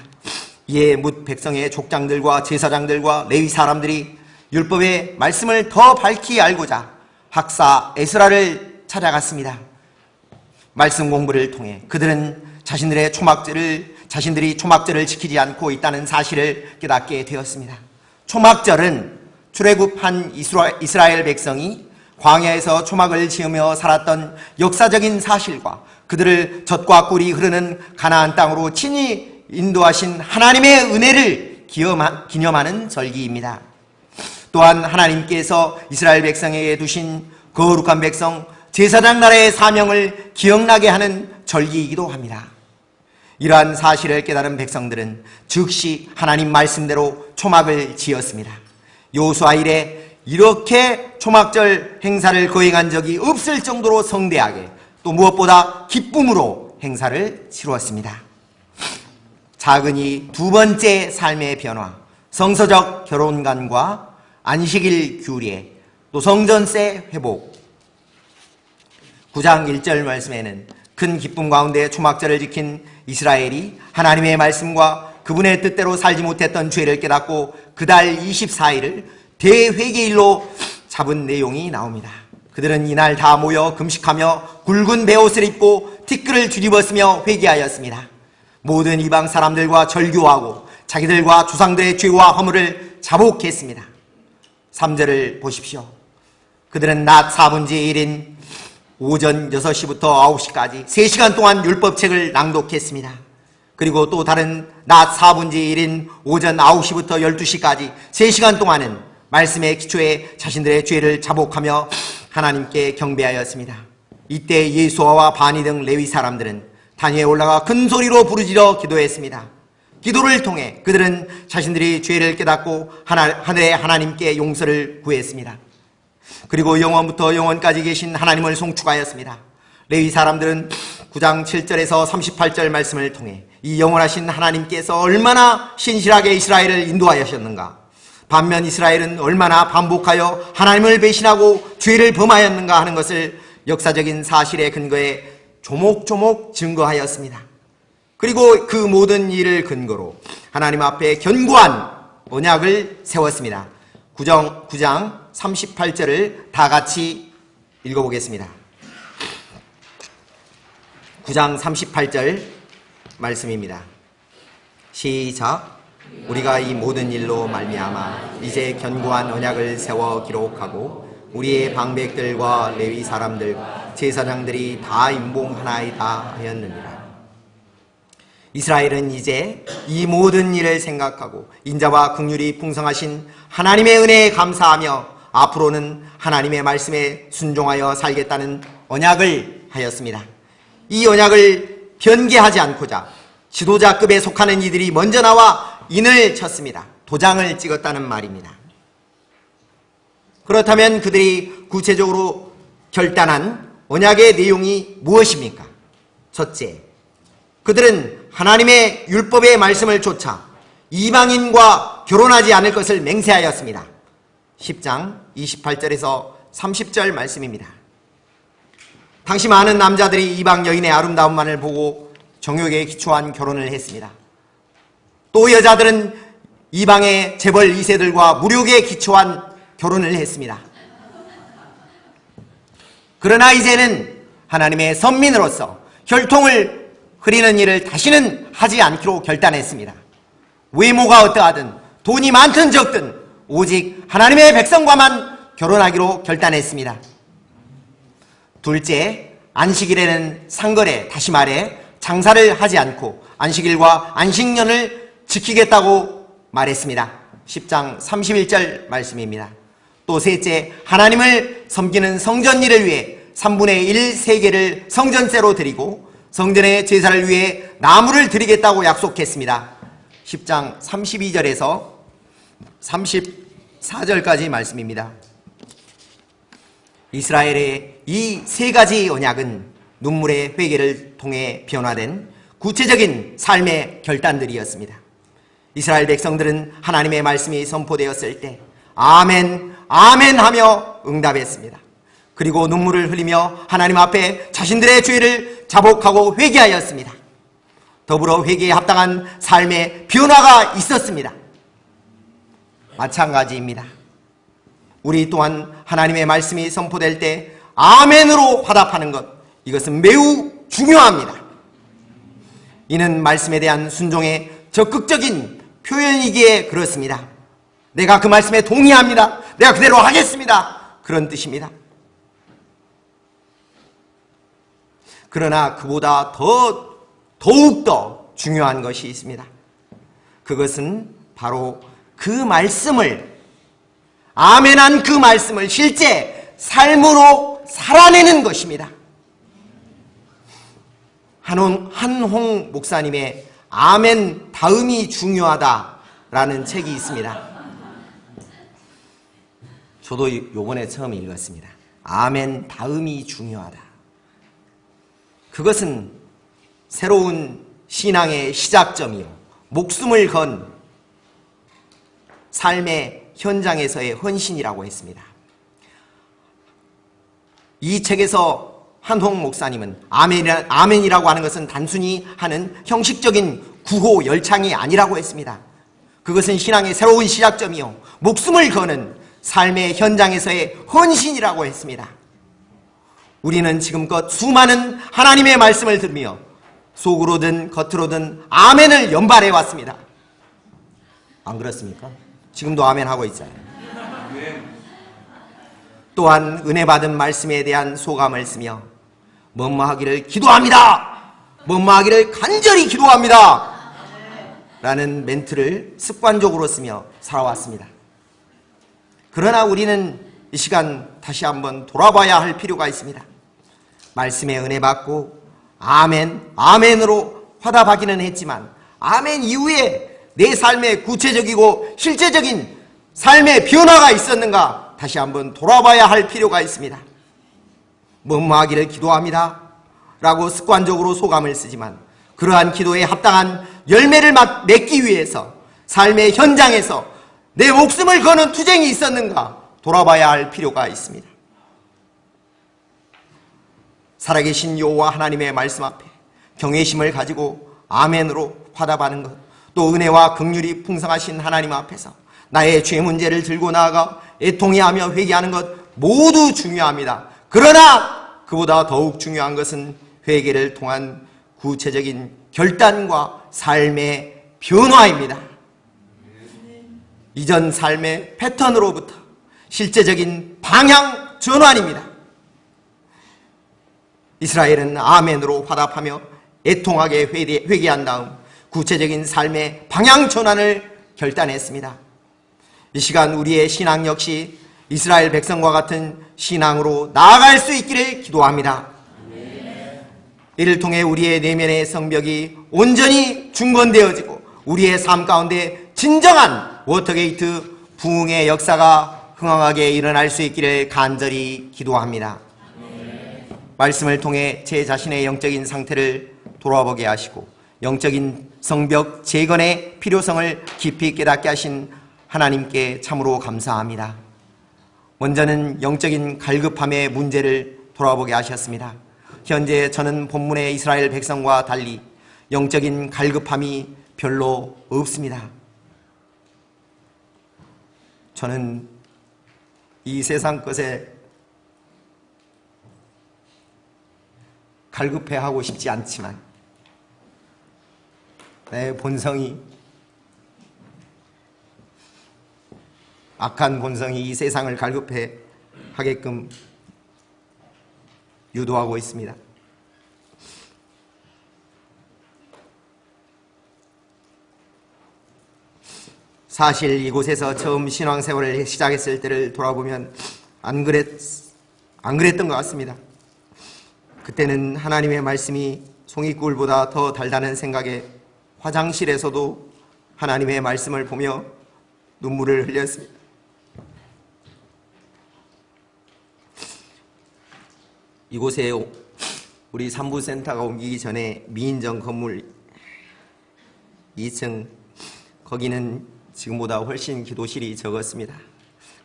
이에 뭇 백성의 족장들과 제사장들과 레위 사람들이 율법의 말씀을 더 밝히 알고자 학사 에스라를 찾아갔습니다. 말씀 공부를 통해 그들은 자신들이 초막절을 지키지 않고 있다는 사실을 깨닫게 되었습니다. 초막절은 출애굽한 이스라엘 백성이 광야에서 초막을 지으며 살았던 역사적인 사실과 그들을 젖과 꿀이 흐르는 가나안 땅으로 친히 인도하신 하나님의 은혜를 기념하는 절기입니다. 또한 하나님께서 이스라엘 백성에게 두신 거룩한 백성 제사장 나라의 사명을 기억나게 하는 절기이기도 합니다. 이러한 사실을 깨달은 백성들은 즉시 하나님 말씀대로 초막을 지었습니다. 여호수아 이래 이렇게 초막절 행사를 거행한 적이 없을 정도로 성대하게, 또 무엇보다 기쁨으로 행사를 치루었습니다. 작은이 두 번째 삶의 변화, 성서적 결혼관과 안식일 규례, 또 성전세 회복. 9장 1절 말씀에는 큰 기쁨 가운데 초막절을 지킨 이스라엘이 하나님의 말씀과 그분의 뜻대로 살지 못했던 죄를 깨닫고 그달 24일을 대회개일로 잡은 내용이 나옵니다. 그들은 이날 다 모여 금식하며 굵은 베옷을 입고 티끌을 뒤집었으며 회개하였습니다. 모든 이방 사람들과 절교하고 자기들과 조상들의 죄와 허물을 자복했습니다. 3절을 보십시오. 그들은 낮 4분의 1인 오전 6시부터 9시까지 3시간 동안 율법책을 낭독했습니다. 그리고 또 다른 낮 4분의 1인 오전 9시부터 12시까지 3시간 동안은 말씀의 기초에 자신들의 죄를 자복하며 하나님께 경배하였습니다. 이때 예수아와 바니 등 레위 사람들은 단위에 올라가 큰 소리로 부르짖어 기도했습니다. 기도를 통해 그들은 자신들이 죄를 깨닫고 하늘의 하나님께 용서를 구했습니다. 그리고 영원부터 영원까지 계신 하나님을 송축하였습니다. 레위 사람들은 9장 7절에서 38절 말씀을 통해 이 영원하신 하나님께서 얼마나 신실하게 이스라엘을 인도하셨는가, 반면 이스라엘은 얼마나 반복하여 하나님을 배신하고 죄를 범하였는가 하는 것을 역사적인 사실에 근거해 조목조목 증거하였습니다. 그리고 그 모든 일을 근거로 하나님 앞에 견고한 언약을 세웠습니다. 9장 38절을 다 같이 읽어보겠습니다. 9장 38절 말씀입니다. 시작. 우리가 이 모든 일로 말미암아 이제 견고한 언약을 세워 기록하고 우리의 방백들과 레위 사람들과 제사장들이 다 임봉하나이다 하였느니라. 이스라엘은 이제 이 모든 일을 생각하고 인자와 긍휼이 풍성하신 하나님의 은혜에 감사하며 앞으로는 하나님의 말씀에 순종하여 살겠다는 언약을 하였습니다. 이 언약을 변개하지 않고자 지도자급에 속하는 이들이 먼저 나와 인을 쳤습니다. 도장을 찍었다는 말입니다. 그렇다면 그들이 구체적으로 결단한 언약의 내용이 무엇입니까? 첫째, 그들은 하나님의 율법의 말씀을 쫓아 이방인과 결혼하지 않을 것을 맹세하였습니다. 10장 28절에서 30절 말씀입니다. 당시 많은 남자들이 이방 여인의 아름다움만을 보고 정욕에 기초한 결혼을 했습니다. 또 여자들은 이방의 재벌 2세들과 무력에 기초한 결혼을 했습니다. 그러나 이제는 하나님의 선민으로서 혈통을 흐리는 일을 다시는 하지 않기로 결단했습니다. 외모가 어떠하든 돈이 많든 적든 오직 하나님의 백성과만 결혼하기로 결단했습니다. 둘째, 안식일에는 상거래, 다시 말해 장사를 하지 않고 안식일과 안식년을 지키겠다고 말했습니다. 10장 31절 말씀입니다. 또 셋째, 하나님을 섬기는 성전 일을 위해 3분의 1 세계를 성전세로 드리고 성전의 제사를 위해 나무를 드리겠다고 약속했습니다. 10장 32절에서 34절까지 말씀입니다. 이스라엘의 이 세 가지 언약은 눈물의 회개를 통해 변화된 구체적인 삶의 결단들이었습니다. 이스라엘 백성들은 하나님의 말씀이 선포되었을 때 아멘, 아멘 하며 응답했습니다. 그리고 눈물을 흘리며 하나님 앞에 자신들의 죄를 자복하고 회개하였습니다. 더불어 회개에 합당한 삶의 변화가 있었습니다. 마찬가지입니다. 우리 또한 하나님의 말씀이 선포될 때 아멘으로 화답하는 것, 이것은 매우 중요합니다. 이는 말씀에 대한 순종의 적극적인 표현이기에 그렇습니다. 내가 그 말씀에 동의합니다. 내가 그대로 하겠습니다. 그런 뜻입니다. 그러나 그보다 더욱더 중요한 것이 있습니다. 그것은 바로 그 말씀을, 아멘한 그 말씀을 실제 삶으로 살아내는 것입니다. 한홍 목사님의 아멘 다음이 중요하다라는 책이 있습니다. 저도 요번에 처음 읽었습니다. 아멘 다음이 중요하다. 그것은 새로운 신앙의 시작점이요, 목숨을 건 삶의 현장에서의 헌신이라고 했습니다. 이 책에서 한홍 목사님은 아멘이라고 하는 것은 단순히 하는 형식적인 구호 열창이 아니라고 했습니다. 그것은 신앙의 새로운 시작점이요, 목숨을 거는 삶의 현장에서의 헌신이라고 했습니다. 우리는 지금껏 수많은 하나님의 말씀을 들으며 속으로든 겉으로든 아멘을 연발해 왔습니다. 안 그렇습니까? 지금도 아멘 하고 있잖아요. 또한 은혜 받은 말씀에 대한 소감을 쓰며 뭐뭐하기를 기도합니다, 뭐뭐하기를 간절히 기도합니다 라는 멘트를 습관적으로 쓰며 살아왔습니다. 그러나 우리는 이 시간 다시 한번 돌아봐야 할 필요가 있습니다. 말씀에 은혜 받고 아멘, 아멘으로 화답하기는 했지만 아멘 이후에 내 삶에 구체적이고 실제적인 삶의 변화가 있었는가 다시 한번 돌아봐야 할 필요가 있습니다. 뭐뭐하기를 기도합니다 라고 습관적으로 소감을 쓰지만 그러한 기도에 합당한 열매를 맺기 위해서 삶의 현장에서 내 목숨을 거는 투쟁이 있었는가 돌아봐야 할 필요가 있습니다. 살아계신 여호와 하나님의 말씀 앞에 경외심을 가지고 아멘으로 화답하는 것, 또 은혜와 긍휼이 풍성하신 하나님 앞에서 나의 죄 문제를 들고 나아가 애통해하며 회개하는 것 모두 중요합니다. 그러나 그보다 더욱 중요한 것은 회개를 통한 구체적인 결단과 삶의 변화입니다. 이전 삶의 패턴으로부터 실제적인 방향 전환입니다. 이스라엘은 아멘으로 화답하며 애통하게 회개한 다음 구체적인 삶의 방향 전환을 결단했습니다. 이 시간 우리의 신앙 역시 이스라엘 백성과 같은 신앙으로 나아갈 수 있기를 기도합니다. 이를 통해 우리의 내면의 성벽이 온전히 중건되어지고 우리의 삶 가운데 진정한 워터게이트 부흥의 역사가 흥황하게 일어날 수 있기를 간절히 기도합니다. 말씀을 통해 제 자신의 영적인 상태를 돌아보게 하시고 영적인 성벽 재건의 필요성을 깊이 깨닫게 하신 하나님께 참으로 감사합니다. 먼저는 영적인 갈급함의 문제를 돌아보게 하셨습니다. 현재 저는 본문의 이스라엘 백성과 달리 영적인 갈급함이 별로 없습니다. 저는 이 세상 것에 갈급해하고 싶지 않지만 내 본성이 악한 본성이 이 세상을 갈급해 하게끔 유도하고 있습니다. 사실 이곳에서 처음 신앙생활을 시작했을 때를 돌아보면 안 그랬던 것 같습니다. 그때는 하나님의 말씀이 송이꿀보다 더 달다는 생각에 화장실에서도 하나님의 말씀을 보며 눈물을 흘렸습니다. 이곳에 우리 산부센터가 옮기기 전에 미인정 건물 2층, 거기는 지금보다 훨씬 기도실이 적었습니다.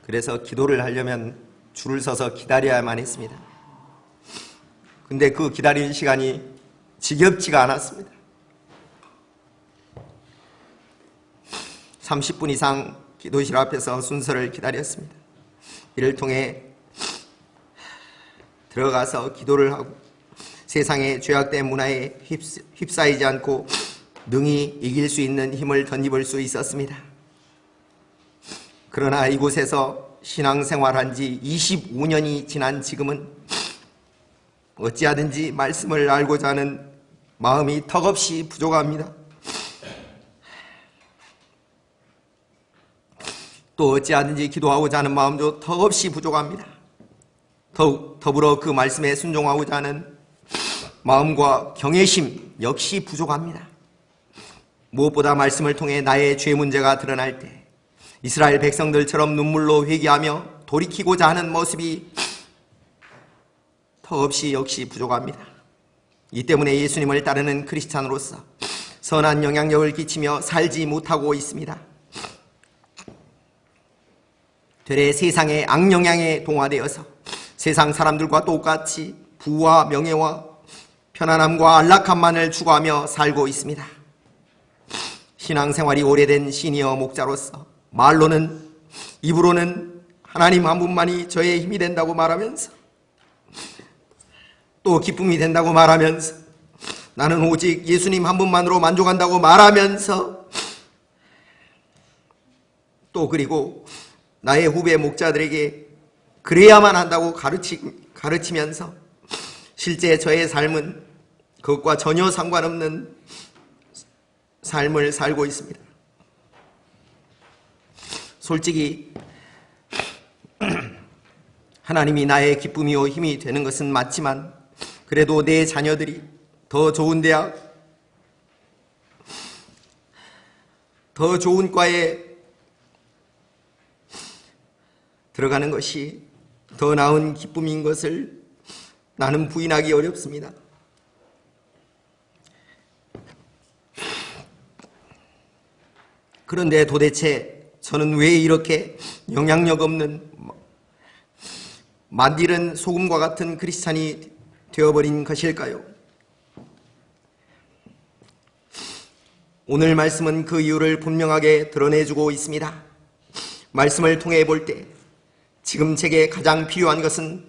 그래서 기도를 하려면 줄을 서서 기다려야만 했습니다. 근데 그 기다리는 시간이 지겹지가 않았습니다. 30분 이상 기도실 앞에서 순서를 기다렸습니다. 이를 통해 들어가서 기도를 하고 세상의 죄악된 문화에 휩싸이지 않고 능히 이길 수 있는 힘을 덧입을 수 있었습니다. 그러나 이곳에서 신앙생활한 지 25년이 지난 지금은 어찌하든지 말씀을 알고자 하는 마음이 턱없이 부족합니다. 또 어찌하든지 기도하고자 하는 마음도 턱없이 부족합니다. 더불어 그 말씀에 순종하고자 하는 마음과 경외심 역시 부족합니다. 무엇보다 말씀을 통해 나의 죄 문제가 드러날 때 이스라엘 백성들처럼 눈물로 회개하며 돌이키고자 하는 모습이 턱없이 역시 부족합니다. 이 때문에 예수님을 따르는 크리스찬으로서 선한 영향력을 끼치며 살지 못하고 있습니다. 되레 세상의 악영향에 동화되어서 세상 사람들과 똑같이 부와 명예와 편안함과 안락함만을 추구하며 살고 있습니다. 신앙생활이 오래된 시니어 목자로서 말로는, 입으로는 하나님 한 분만이 저의 힘이 된다고 말하면서 또 기쁨이 된다고 말하면서 나는 오직 예수님 한 분만으로 만족한다고 말하면서 또 그리고 나의 후배 목자들에게 그래야만 한다고 가르치면서 실제 저의 삶은 그것과 전혀 상관없는 삶을 살고 있습니다. 솔직히 하나님이 나의 기쁨이요 힘이 되는 것은 맞지만 그래도 내 자녀들이 더 좋은 대학, 더 좋은 과에 들어가는 것이 더 나은 기쁨인 것을 나는 부인하기 어렵습니다. 그런데 도대체 저는 왜 이렇게 영향력 없는 만딜은 소금과 같은 크리스찬이 되어버린 것일까요? 오늘 말씀은 그 이유를 분명하게 드러내주고 있습니다. 말씀을 통해 볼 때 지금 제게 가장 필요한 것은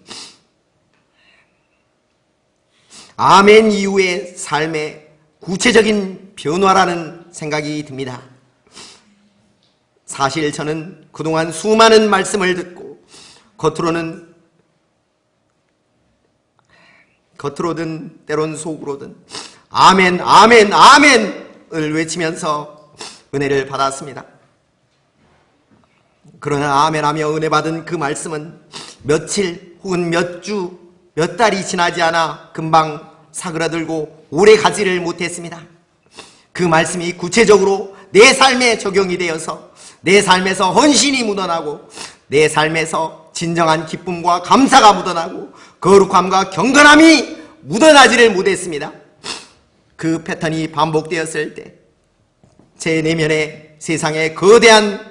아멘 이후의 삶의 구체적인 변화라는 생각이 듭니다. 사실 저는 그동안 수많은 말씀을 듣고 겉으로든 때론 속으로든 아멘 아멘 아멘을 외치면서 은혜를 받았습니다. 그러나 아멘하며 은혜 받은 그 말씀은 며칠 혹은 몇 주, 몇 달이 지나지 않아 금방 사그라들고 오래 가지를 못했습니다. 그 말씀이 구체적으로 내 삶에 적용이 되어서 내 삶에서 헌신이 묻어나고 내 삶에서 진정한 기쁨과 감사가 묻어나고 거룩함과 경건함이 묻어나지를 못했습니다. 그 패턴이 반복되었을 때 제 내면에 세상의 거대한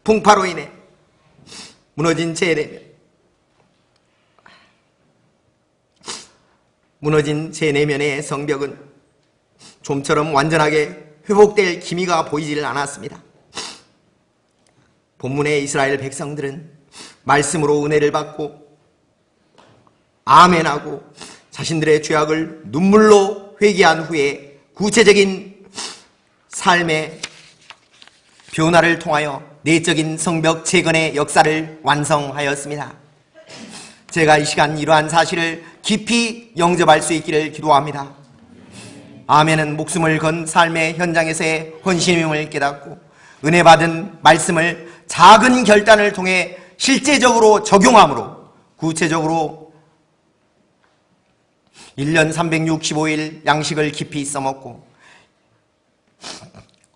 풍파로 인해 무너진 제 내면, 무너진 제 내면의 성벽은 좀처럼 완전하게 회복될 기미가 보이질 않았습니다. 본문의 이스라엘 백성들은 말씀으로 은혜를 받고 아멘하고 자신들의 죄악을 눈물로 회개한 후에 구체적인 삶의 변화를 통하여 내적인 성벽 재건의 역사를 완성하였습니다. 제가 이 시간 이러한 사실을 깊이 영접할 수 있기를 기도합니다. 아멘은 목숨을 건 삶의 현장에서의 헌신임을 깨닫고 은혜 받은 말씀을 작은 결단을 통해 실제적으로 적용함으로 구체적으로 1년 365일 양식을 깊이 써먹고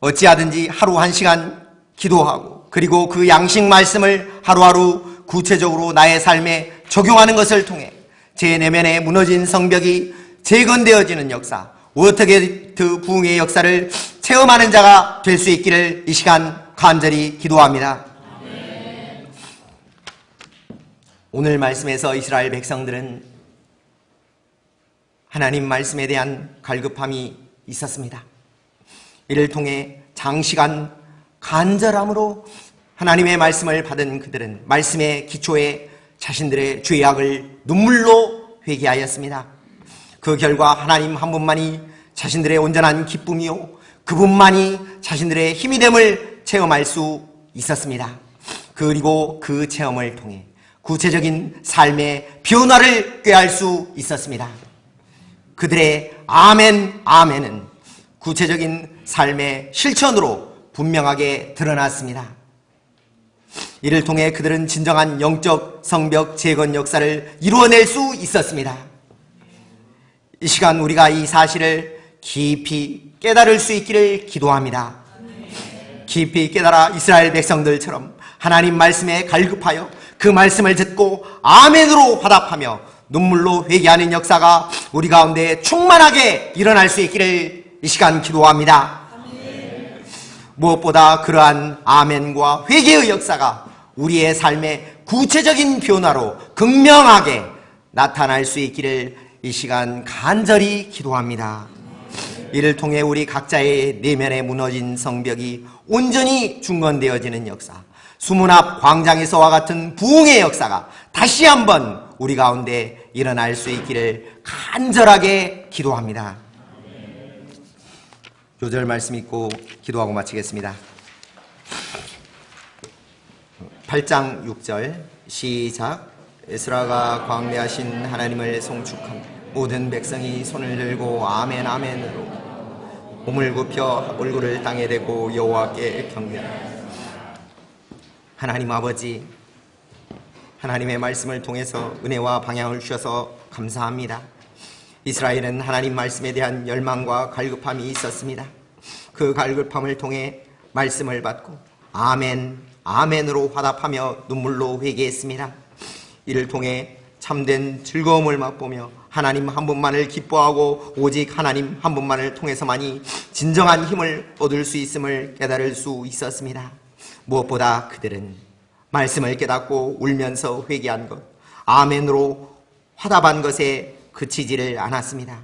어찌하든지 하루 1시간 기도하고 그리고 그 양식 말씀을 하루하루 구체적으로 나의 삶에 적용하는 것을 통해 제 내면에 무너진 성벽이 재건되어지는 역사, 워터게이트 부흥의 역사를 체험하는 자가 될 수 있기를 이 시간 간절히 기도합니다. 오늘 말씀에서 이스라엘 백성들은 하나님 말씀에 대한 갈급함이 있었습니다. 이를 통해 장시간 간절함으로 하나님의 말씀을 받은 그들은 말씀의 기초에 자신들의 죄악을 눈물로 회개하였습니다. 그 결과 하나님 한 분만이 자신들의 온전한 기쁨이요 그분만이 자신들의 힘이 됨을 체험할 수 있었습니다. 그리고 그 체험을 통해 구체적인 삶의 변화를 꾀할 수 있었습니다. 그들의 아멘, 아멘은 구체적인 삶의 실천으로 분명하게 드러났습니다. 이를 통해 그들은 진정한 영적 성벽 재건 역사를 이루어낼 수 있었습니다. 이 시간 우리가 이 사실을 깊이 깨달을 수 있기를 기도합니다. 깊이 깨달아 이스라엘 백성들처럼 하나님 말씀에 갈급하여 그 말씀을 듣고 아멘으로 화답하며 눈물로 회개하는 역사가 우리 가운데 충만하게 일어날 수 있기를 이 시간 기도합니다. 무엇보다 그러한 아멘과 회개의 역사가 우리의 삶의 구체적인 변화로 극명하게 나타날 수 있기를 이 시간 간절히 기도합니다. 이를 통해 우리 각자의 내면에 무너진 성벽이 온전히 중건되어지는 역사, 수문 앞 광장에서와 같은 부흥의 역사가 다시 한번 우리 가운데 일어날 수 있기를 간절하게 기도합니다. 요절 말씀 읽고 기도하고 마치겠습니다. 8장 6절 시작. 에스라가 광대하신 하나님을 송축하며 모든 백성이 손을 들고 아멘 아멘으로 몸을 굽혀 얼굴을 땅에 대고 여호와께 경배하라. 하나님 아버지, 하나님의 말씀을 통해서 은혜와 방향을 주셔서 감사합니다. 이스라엘은 하나님 말씀에 대한 열망과 갈급함이 있었습니다. 그 갈급함을 통해 말씀을 받고 아멘, 아멘으로 화답하며 눈물로 회개했습니다. 이를 통해 참된 즐거움을 맛보며 하나님 한 분만을 기뻐하고 오직 하나님 한 분만을 통해서만이 진정한 힘을 얻을 수 있음을 깨달을 수 있었습니다. 무엇보다 그들은 말씀을 깨닫고 울면서 회개한 것, 아멘으로 화답한 것에 그치지를 않았습니다.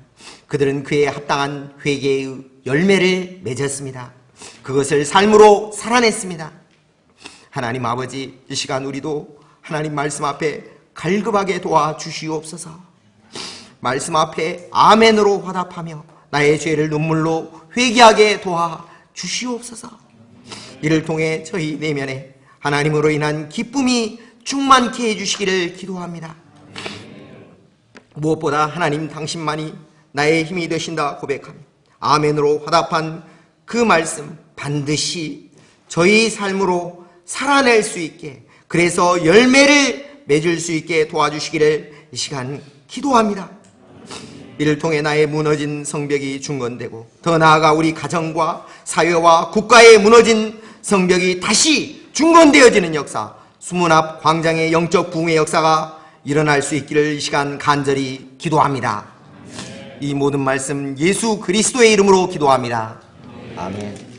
그들은 그에 합당한 회개의 열매를 맺었습니다. 그것을 삶으로 살아냈습니다. 하나님 아버지, 이 시간 우리도 하나님 말씀 앞에 갈급하게 도와주시옵소서. 말씀 앞에 아멘으로 화답하며 나의 죄를 눈물로 회개하게 도와주시옵소서. 이를 통해 저희 내면에 하나님으로 인한 기쁨이 충만케 해주시기를 기도합니다. 무엇보다 하나님 당신만이 나의 힘이 되신다 고백하며 아멘으로 화답한 그 말씀 반드시 저희 삶으로 살아낼 수 있게, 그래서 열매를 맺을 수 있게 도와주시기를 이 시간 기도합니다. 이를 통해 나의 무너진 성벽이 중건되고 더 나아가 우리 가정과 사회와 국가의 무너진 성벽이 다시 중건되어지는 역사, 수문 앞 광장의 영적 부흥의 역사가 일어날 수 있기를 이 시간 간절히 기도합니다. 이 모든 말씀 예수 그리스도의 이름으로 기도합니다. 아멘.